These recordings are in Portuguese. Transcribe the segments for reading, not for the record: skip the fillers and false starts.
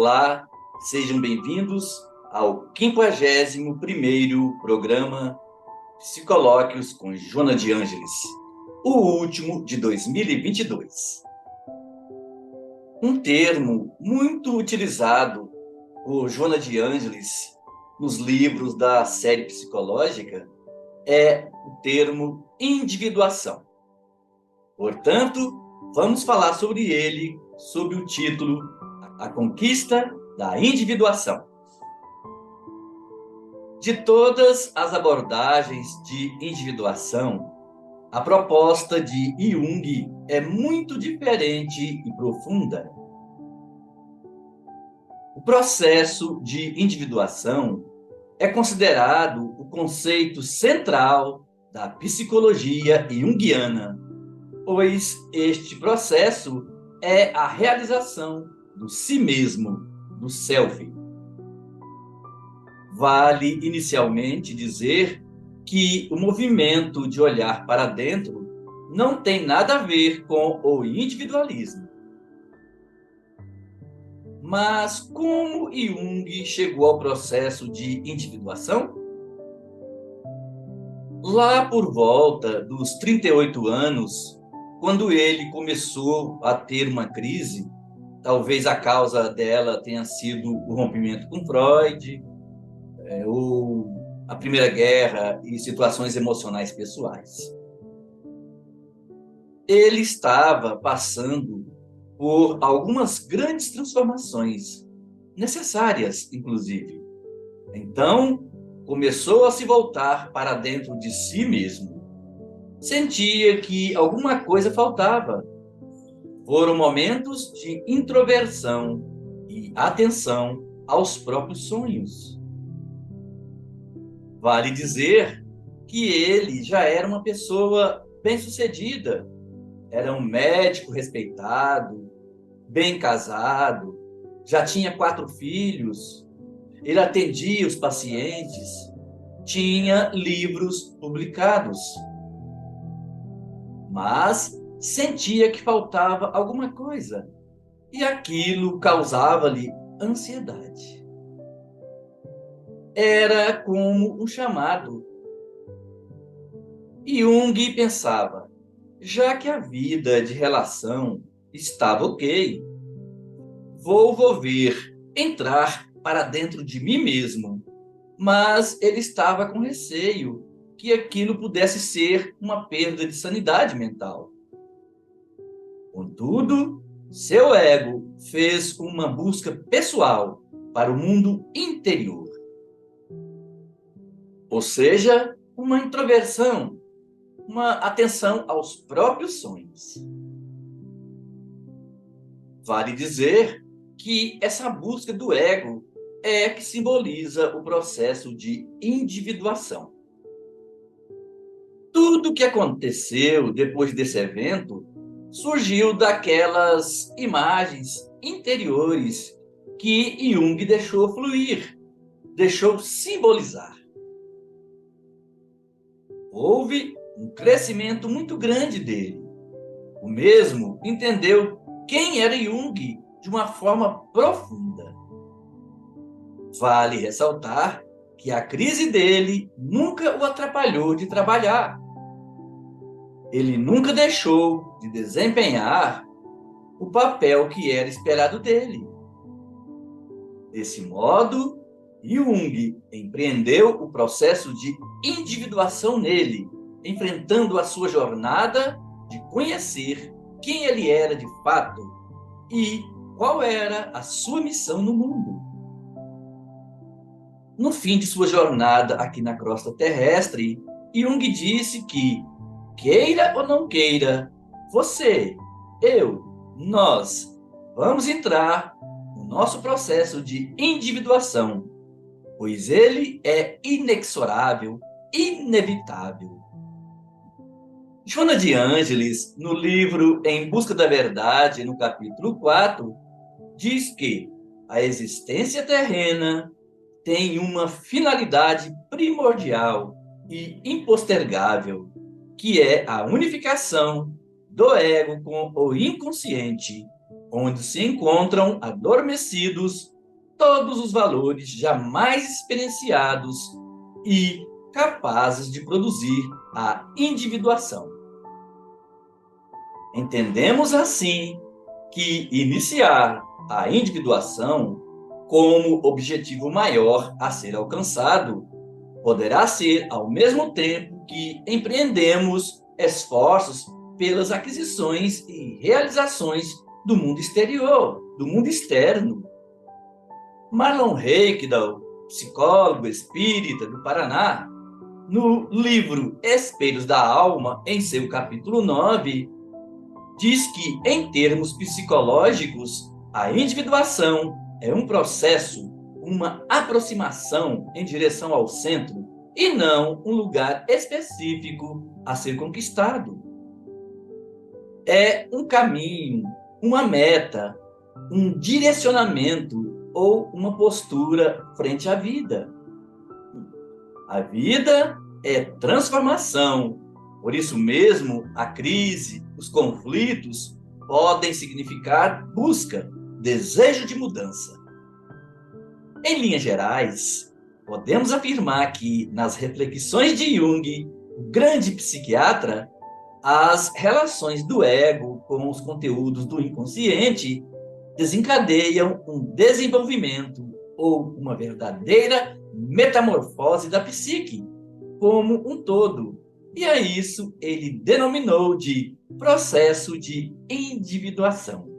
Olá, sejam bem-vindos ao 51º programa Psicolóquios com Joana de Ângeles, o último de 2022. Um termo muito utilizado por Joana de Ângeles nos livros da série psicológica é o termo individuação. Portanto, vamos falar sobre ele sob o título A Conquista da Individuação. De todas as abordagens de individuação, a proposta de Jung é muito diferente e profunda. O processo de individuação é considerado o conceito central da psicologia junguiana, pois este processo é a realização do si mesmo, do self. Vale inicialmente dizer que o movimento de olhar para dentro não tem nada a ver com o individualismo. Mas como Jung chegou ao processo de individuação? Lá por volta dos 38 anos, quando ele começou a ter uma crise, talvez a causa dela tenha sido o rompimento com Freud, ou a Primeira Guerra e situações emocionais pessoais. Ele estava passando por algumas grandes transformações, necessárias, inclusive. Então, começou a se voltar para dentro de si mesmo. Sentia que alguma coisa faltava. Foram momentos de introversão e atenção aos próprios sonhos. Vale dizer que ele já era uma pessoa bem-sucedida, era um médico respeitado, bem casado, já tinha 4 filhos, ele atendia os pacientes, tinha livros publicados. Mas sentia que faltava alguma coisa, e aquilo causava-lhe ansiedade. Era como um chamado. Jung pensava, já que a vida de relação estava ok, vou ver, entrar para dentro de mim mesmo. Mas ele estava com receio que aquilo pudesse ser uma perda de sanidade mental. Contudo, seu ego fez uma busca pessoal para o mundo interior. Ou seja, uma introversão, uma atenção aos próprios sonhos. Vale dizer que essa busca do ego é que simboliza o processo de individuação. Tudo o que aconteceu depois desse evento surgiu daquelas imagens interiores que Jung deixou fluir, deixou simbolizar. Houve um crescimento muito grande dele. O mesmo entendeu quem era Jung de uma forma profunda. Vale ressaltar que a crise dele nunca o atrapalhou de trabalhar. Ele nunca deixou de desempenhar o papel que era esperado dele. Desse modo, Jung empreendeu o processo de individuação nele, enfrentando a sua jornada de conhecer quem ele era de fato e qual era a sua missão no mundo. No fim de sua jornada aqui na crosta terrestre, Jung disse que, queira ou não queira, você, eu, nós, vamos entrar no nosso processo de individuação, pois ele é inexorável, inevitável. Joana de Ângeles, no livro Em Busca da Verdade, no capítulo 4, diz que a existência terrena tem uma finalidade primordial e impostergável, que é a unificação do ego com o inconsciente, onde se encontram adormecidos todos os valores jamais experienciados e capazes de produzir a individuação. Entendemos assim que iniciar a individuação como objetivo maior a ser alcançado poderá ser ao mesmo tempo que empreendemos esforços pelas aquisições e realizações do mundo exterior, do mundo externo. Marlon Reikdal, psicólogo espírita do Paraná, no livro Espelhos da Alma, em seu capítulo 9, diz que, em termos psicológicos, a individuação é um processo, uma aproximação em direção ao centro e não um lugar específico a ser conquistado. É um caminho, uma meta, um direcionamento ou uma postura frente à vida. A vida é transformação. Por isso mesmo, a crise, os conflitos podem significar busca, desejo de mudança. Em linhas gerais, podemos afirmar que, nas reflexões de Jung, o grande psiquiatra, as relações do ego com os conteúdos do inconsciente desencadeiam um desenvolvimento ou uma verdadeira metamorfose da psique como um todo. E a isso ele denominou de processo de individuação.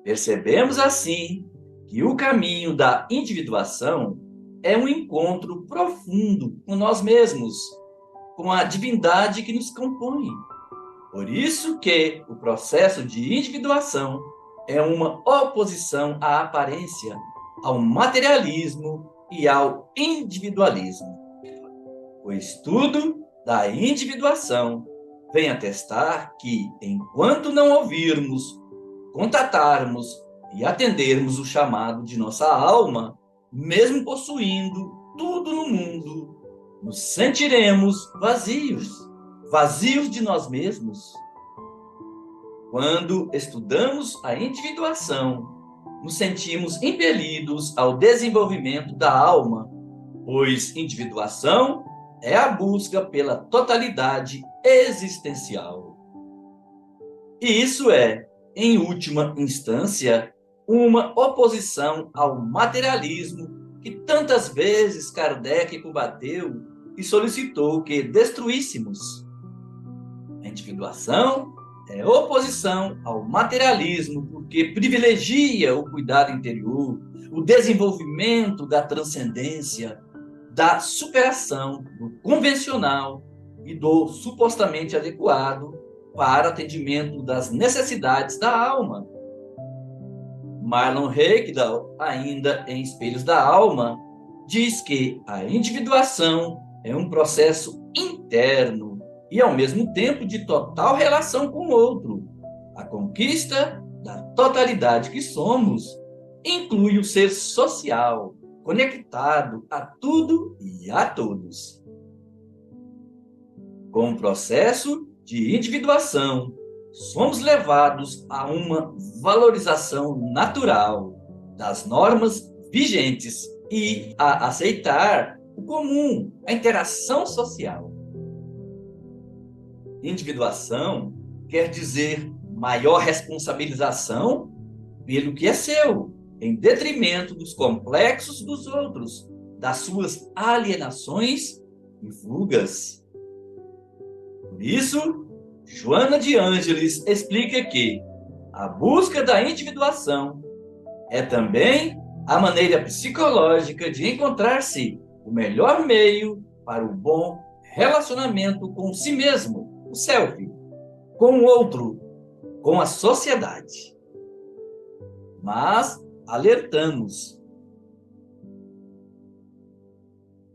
Percebemos assim que o caminho da individuação é um encontro profundo com nós mesmos, com a divindade que nos compõe. Por isso que o processo de individuação é uma oposição à aparência, ao materialismo e ao individualismo. O estudo da individuação vem atestar que, enquanto não ouvirmos, contatarmos e atendermos o chamado de nossa alma, mesmo possuindo tudo no mundo, nos sentiremos vazios de nós mesmos. Quando estudamos a individuação, nos sentimos impelidos ao desenvolvimento da alma, pois individuação é a busca pela totalidade existencial. E isso é, em última instância, uma oposição ao materialismo que tantas vezes Kardec combateu e solicitou que destruíssemos. A individuação é oposição ao materialismo porque privilegia o cuidado interior, o desenvolvimento da transcendência, da superação do convencional e do supostamente adequado para atendimento das necessidades da alma. Marlon Reikdal, ainda em Espelhos da Alma, diz que a individuação é um processo interno e, ao mesmo tempo, de total relação com o outro. A conquista da totalidade que somos inclui o ser social, conectado a tudo e a todos. Com o processo de individuação, somos levados a uma valorização natural das normas vigentes e a aceitar o comum, a interação social. Individuação quer dizer maior responsabilização pelo que é seu, em detrimento dos complexos dos outros, das suas alienações e fugas. Por isso, Joana de Ângeles explica que a busca da individuação é também a maneira psicológica de encontrar-se o melhor meio para o bom relacionamento com si mesmo, o self, com o outro, com a sociedade. Mas alertamos: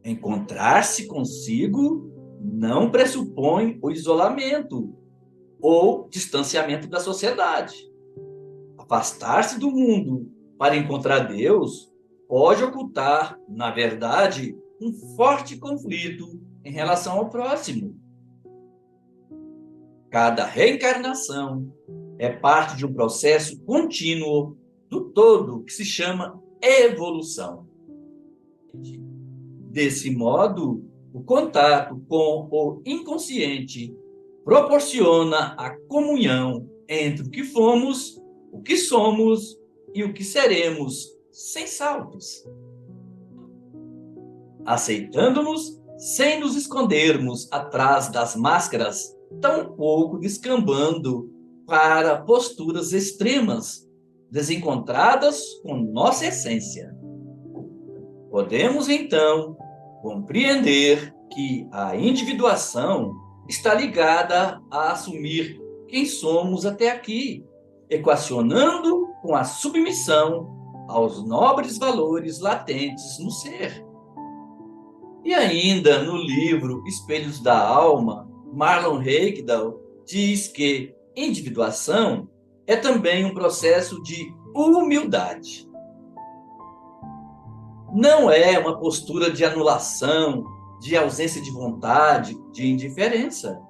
encontrar-se consigo não pressupõe o isolamento ou distanciamento da sociedade. Afastar-se do mundo para encontrar Deus pode ocultar, na verdade, um forte conflito em relação ao próximo. Cada reencarnação é parte de um processo contínuo do todo que se chama evolução. Desse modo, o contato com o inconsciente proporciona a comunhão entre o que fomos, o que somos e o que seremos, sem saltos. Aceitando-nos sem nos escondermos atrás das máscaras, tampouco descambando para posturas extremas, desencontradas com nossa essência. Podemos, então, compreender que a individuação está ligada a assumir quem somos até aqui, equacionando com a submissão aos nobres valores latentes no ser. E ainda no livro Espelhos da Alma, Marlon Reigdal diz que individuação é também um processo de humildade. Não é uma postura de anulação, de ausência de vontade, de indiferença.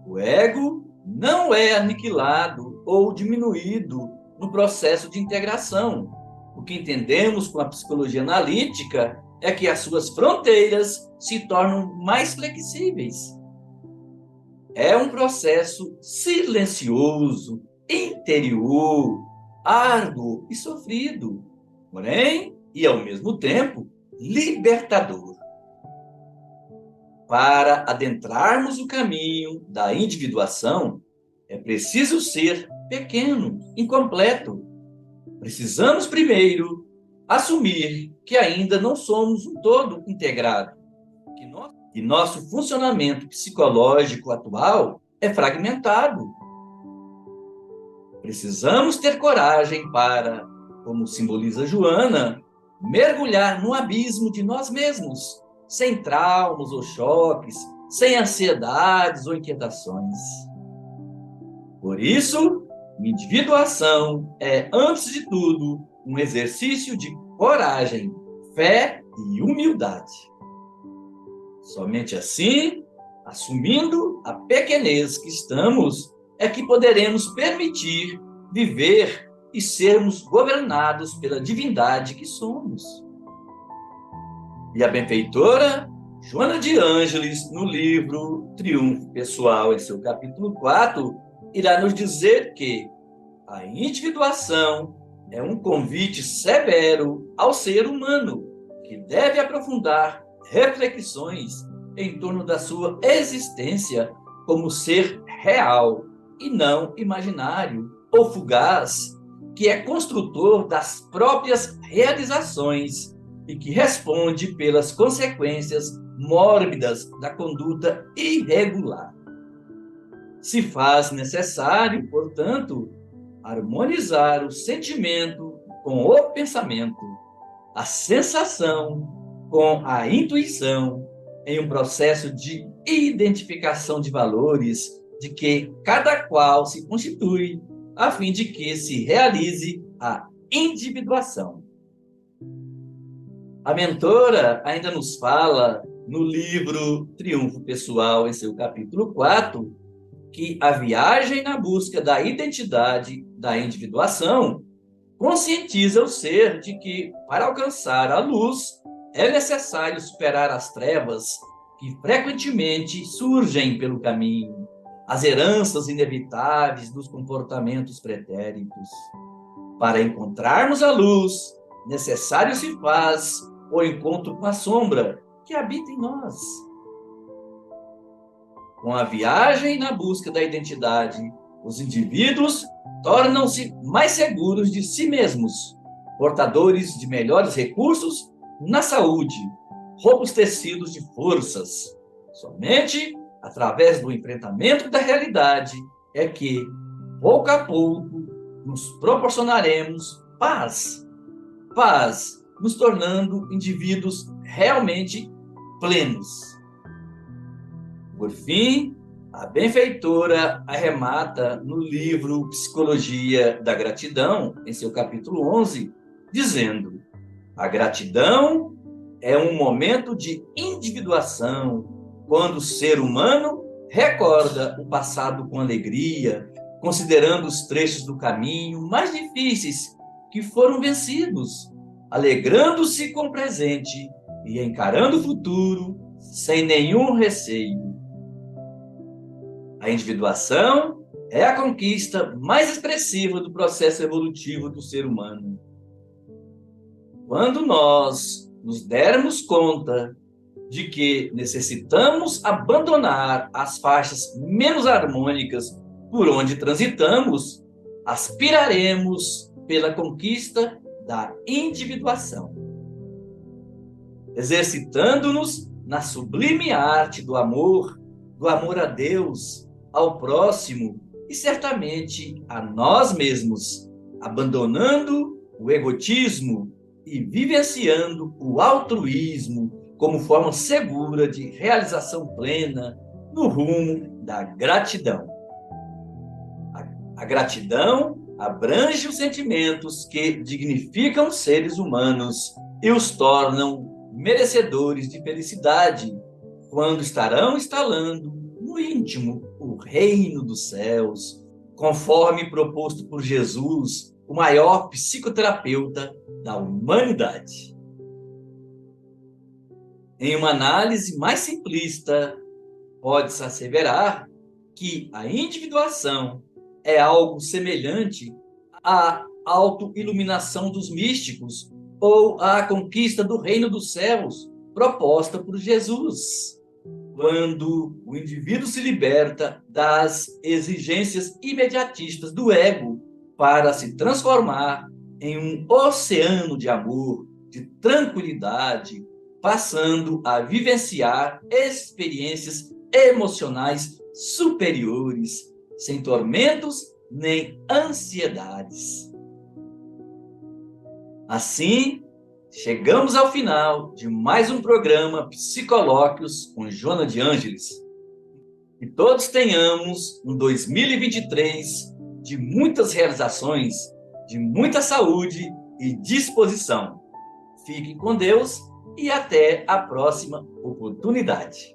O ego não é aniquilado ou diminuído no processo de integração. O que entendemos com a psicologia analítica é que as suas fronteiras se tornam mais flexíveis. É um processo silencioso, interior, árduo e sofrido, porém, e ao mesmo tempo, libertador. Para adentrarmos o caminho da individuação, é preciso ser pequeno, incompleto. Precisamos primeiro assumir que ainda não somos um todo integrado, que nosso funcionamento psicológico atual é fragmentado. Precisamos ter coragem para, como simboliza Joana, mergulhar no abismo de nós mesmos, sem traumas ou choques, sem ansiedades ou inquietações. Por isso, individuação é, antes de tudo, um exercício de coragem, fé e humildade. Somente assim, assumindo a pequenez que estamos, é que poderemos permitir viver e sermos governados pela divindade que somos. E a benfeitora Joana de Ângeles, no livro Triunfo Pessoal, em seu capítulo 4, irá nos dizer que a individuação é um convite severo ao ser humano, que deve aprofundar reflexões em torno da sua existência como ser real e não imaginário ou fugaz, que é construtor das próprias realizações e que responde pelas consequências mórbidas da conduta irregular. Se faz necessário, portanto, harmonizar o sentimento com o pensamento, a sensação com a intuição, em um processo de identificação de valores de que cada qual se constitui, a fim de que se realize a individuação. A mentora ainda nos fala, no livro Triunfo Pessoal, em seu capítulo 4, que a viagem na busca da identidade da individuação conscientiza o ser de que, para alcançar a luz, é necessário superar as trevas que frequentemente surgem pelo caminho, as heranças inevitáveis dos comportamentos pretéritos. Para encontrarmos a luz, necessário se faz o encontro com a sombra que habita em nós. Com a viagem na busca da identidade, os indivíduos tornam-se mais seguros de si mesmos, portadores de melhores recursos na saúde, robustecidos de forças. Somente através do enfrentamento da realidade é que, pouco a pouco, nos proporcionaremos paz. Paz, nos tornando indivíduos realmente plenos. Por fim, a benfeitora arremata no livro Psicologia da Gratidão, em seu capítulo 11, dizendo: a gratidão é um momento de individuação, quando o ser humano recorda o passado com alegria, considerando os trechos do caminho mais difíceis que foram vencidos, alegrando-se com o presente e encarando o futuro sem nenhum receio. A individuação é a conquista mais expressiva do processo evolutivo do ser humano. Quando nós nos dermos conta de que necessitamos abandonar as faixas menos harmônicas por onde transitamos, aspiraremos pela conquista da individuação, exercitando-nos na sublime arte do amor a Deus, ao próximo e certamente a nós mesmos, abandonando o egotismo e vivenciando o altruísmo como forma segura de realização plena no rumo da gratidão. A gratidão abrange os sentimentos que dignificam os seres humanos e os tornam merecedores de felicidade, quando estarão instalando no íntimo o reino dos céus, conforme proposto por Jesus, o maior psicoterapeuta da humanidade. Em uma análise mais simplista, pode-se asseverar que a individuação é algo semelhante à autoiluminação dos místicos ou à conquista do reino dos céus proposta por Jesus, quando o indivíduo se liberta das exigências imediatistas do ego para se transformar em um oceano de amor, de tranquilidade, passando a vivenciar experiências emocionais superiores, sem tormentos nem ansiedades. Assim, chegamos ao final de mais um programa Psicolóquios com Joana de Ângeles. Que todos tenhamos um 2023 de muitas realizações, de muita saúde e disposição. Fiquem com Deus e até a próxima oportunidade.